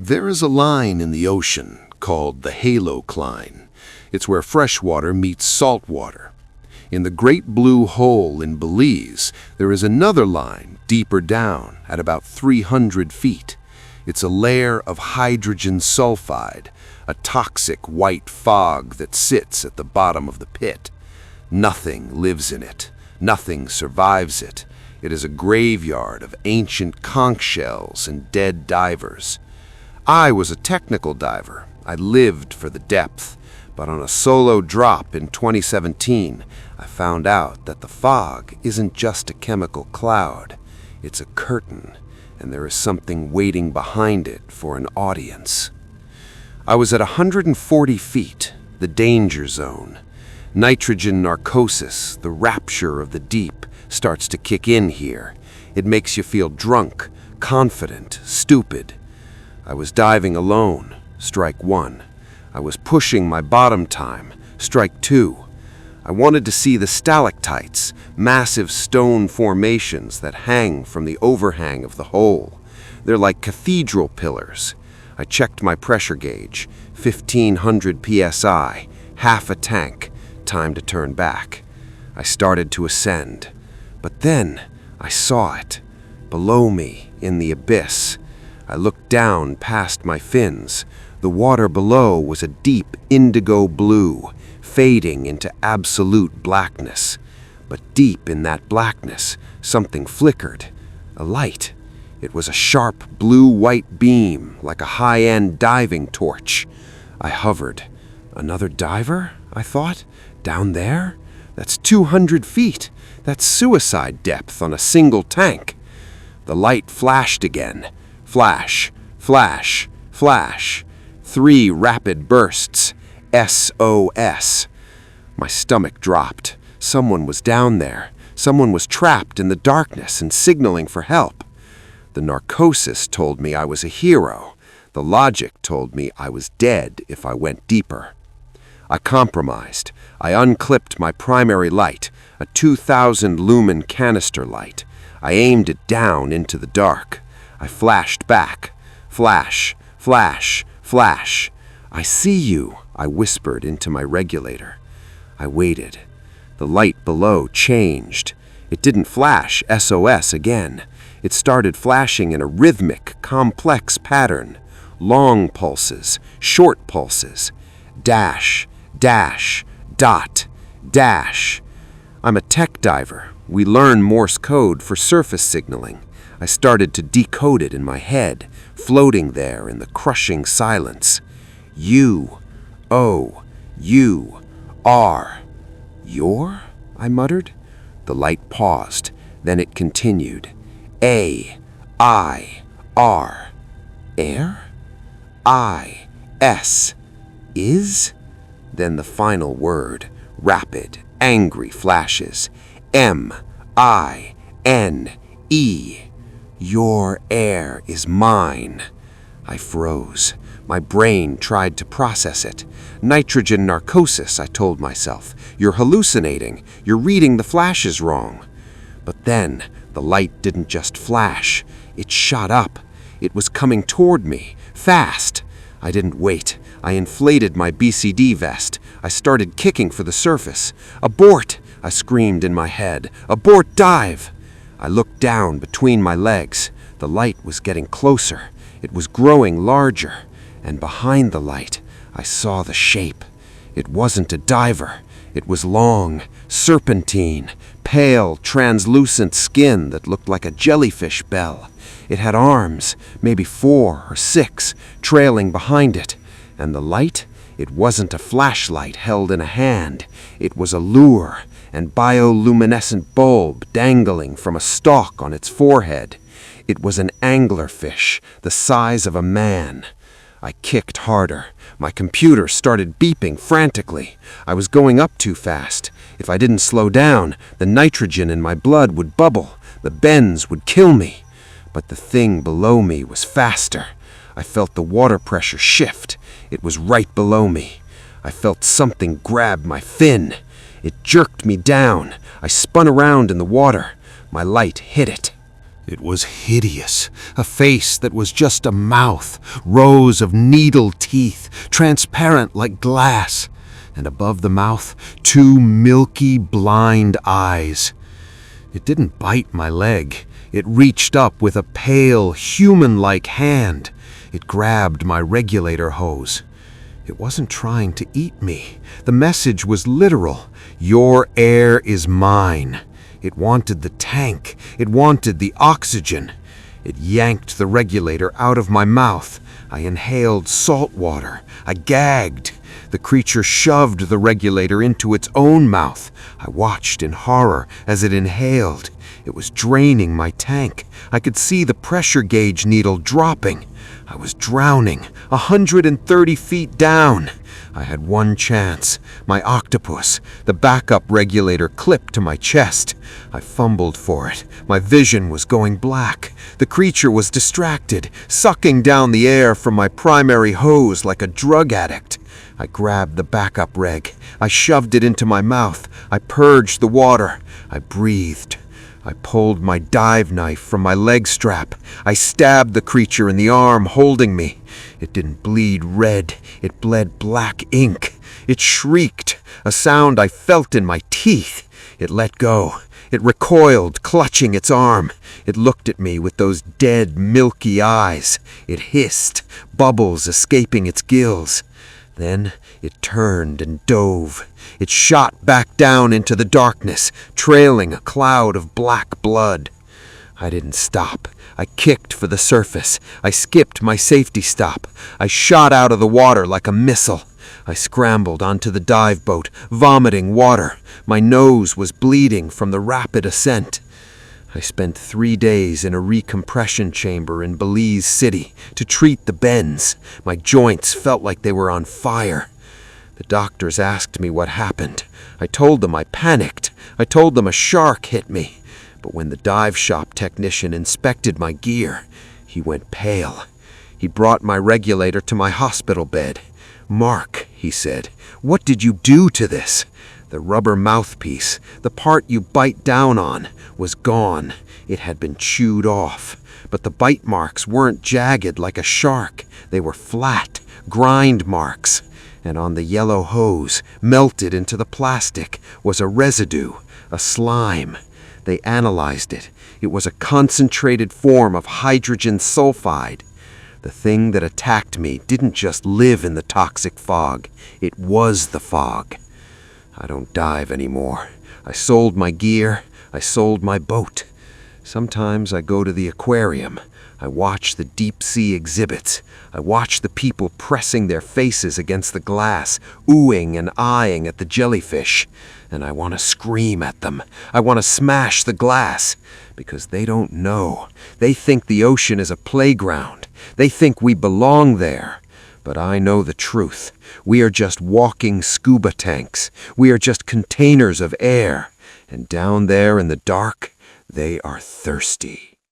There is a line in the ocean called the Halocline. It's where fresh water meets salt water. In the Great Blue Hole in Belize, there is another line deeper down at about 300 feet. It's a layer of hydrogen sulfide, a toxic white fog that sits at the bottom of the pit. Nothing lives in it. Nothing survives it. It is a graveyard of ancient conch shells and dead divers. I was a technical diver. I lived for the depth. But on a solo drop in 2017, I found out that the fog isn't just a chemical cloud. It's a curtain, and there is something waiting behind it for an audience. I was at 140 feet, the danger zone. Nitrogen narcosis, the rapture of the deep, starts to kick in here. It makes you feel drunk, confident, stupid. I was diving alone, strike one. I was pushing my bottom time, strike two. I wanted to see the stalactites, massive stone formations that hang from the overhang of the hole. They're like cathedral pillars. I checked my pressure gauge, 1500 psi, half a tank, time to turn back. I started to ascend, but then I saw it, below me in the abyss. I looked down past my fins. The water below was a deep indigo blue, fading into absolute blackness. But deep in that blackness, something flickered. A light. It was a sharp blue-white beam, like a high-end diving torch. I hovered. Another diver, I thought? Down there? That's 200 feet. That's suicide depth on a single tank. The light flashed again. Flash, flash, flash. 3 rapid bursts. SOS. My stomach dropped. Someone was down there. Someone was trapped in the darkness and signaling for help. The narcosis told me I was a hero. The logic told me I was dead if I went deeper. I compromised. I unclipped my primary light, a 2,000 lumen canister light. I aimed it down into the dark. I flashed back. Flash, flash, flash. I see you, I whispered into my regulator. I waited. The light below changed. It didn't flash SOS again. It started flashing in a rhythmic, complex pattern. Long pulses, short pulses. Dash, dash, dot, dash. I'm a tech diver. We learn Morse code for surface signaling. I started to decode it in my head, floating there in the crushing silence. U, O, U, R. Your? I muttered. The light paused. Then it continued. A, I, R. Air? I, S. Is? Then the final word, rapid, angry flashes. M, I, N, E. Your air is mine. I froze. My brain tried to process it. Nitrogen narcosis, I told myself. You're hallucinating. You're reading the flashes wrong. But then, the light didn't just flash. It shot up. It was coming toward me, fast. I didn't wait. I inflated my BCD vest. I started kicking for the surface. Abort! I screamed in my head. Abort dive! I looked down between my legs. The light was getting closer. It was growing larger. And behind the light, I saw the shape. It wasn't a diver. It was long, serpentine, pale, translucent skin that looked like a jellyfish bell. It had arms, maybe 4 or 6, trailing behind it. And the light? It wasn't a flashlight held in a hand. It was a lure and bioluminescent bulb dangling from a stalk on its forehead. It was an anglerfish, the size of a man. I kicked harder. My computer started beeping frantically. I was going up too fast. If I didn't slow down, the nitrogen in my blood would bubble. The bends would kill me. But the thing below me was faster. I felt the water pressure shift. It was right below me. I felt something grab my fin. It jerked me down. I spun around in the water. My light hit it. It was hideous, a face that was just a mouth, rows of needle teeth, transparent like glass, and above the mouth, two milky, blind eyes. It didn't bite my leg. It reached up with a pale, human-like hand. It grabbed my regulator hose. It wasn't trying to eat me. The message was literal. Your air is mine. It wanted the tank. It wanted the oxygen. It yanked the regulator out of my mouth. I inhaled salt water. I gagged. The creature shoved the regulator into its own mouth. I watched in horror as it inhaled. It was draining my tank. I could see the pressure gauge needle dropping. I was drowning, 130 feet down. I had one chance. My octopus, the backup regulator clipped to my chest. I fumbled for it. My vision was going black. The creature was distracted, sucking down the air from my primary hose like a drug addict. I grabbed the backup reg. I shoved it into my mouth. I purged the water. I breathed. I pulled my dive knife from my leg strap. I stabbed the creature in the arm holding me. It didn't bleed red. It bled black ink. It shrieked, a sound I felt in my teeth. It let go. It recoiled, clutching its arm. It looked at me with those dead, milky eyes. It hissed, bubbles escaping its gills. Then it turned and dove. It shot back down into the darkness, trailing a cloud of black blood. I didn't stop. I kicked for the surface. I skipped my safety stop. I shot out of the water like a missile. I scrambled onto the dive boat, vomiting water. My nose was bleeding from the rapid ascent. I spent 3 days in a recompression chamber in Belize City to treat the bends. My joints felt like they were on fire. The doctors asked me what happened. I told them I panicked. I told them a shark hit me. But when the dive shop technician inspected my gear, he went pale. He brought my regulator to my hospital bed. "Mark," he said, "what did you do to this?" The rubber mouthpiece, the part you bite down on, was gone. It had been chewed off. But the bite marks weren't jagged like a shark. They were flat, grind marks. And on the yellow hose, melted into the plastic, was a residue, a slime. They analyzed it. It was a concentrated form of hydrogen sulfide. The thing that attacked me didn't just live in the toxic fog. It was the fog. I don't dive anymore. I sold my gear. I sold my boat. Sometimes I go to the aquarium. I watch the deep-sea exhibits. I watch the people pressing their faces against the glass, oohing and eyeing at the jellyfish. And I want to scream at them. I want to smash the glass. Because they don't know. They think the ocean is a playground. They think we belong there. But I know the truth. We are just walking scuba tanks. We are just containers of air. And down there in the dark, they are thirsty.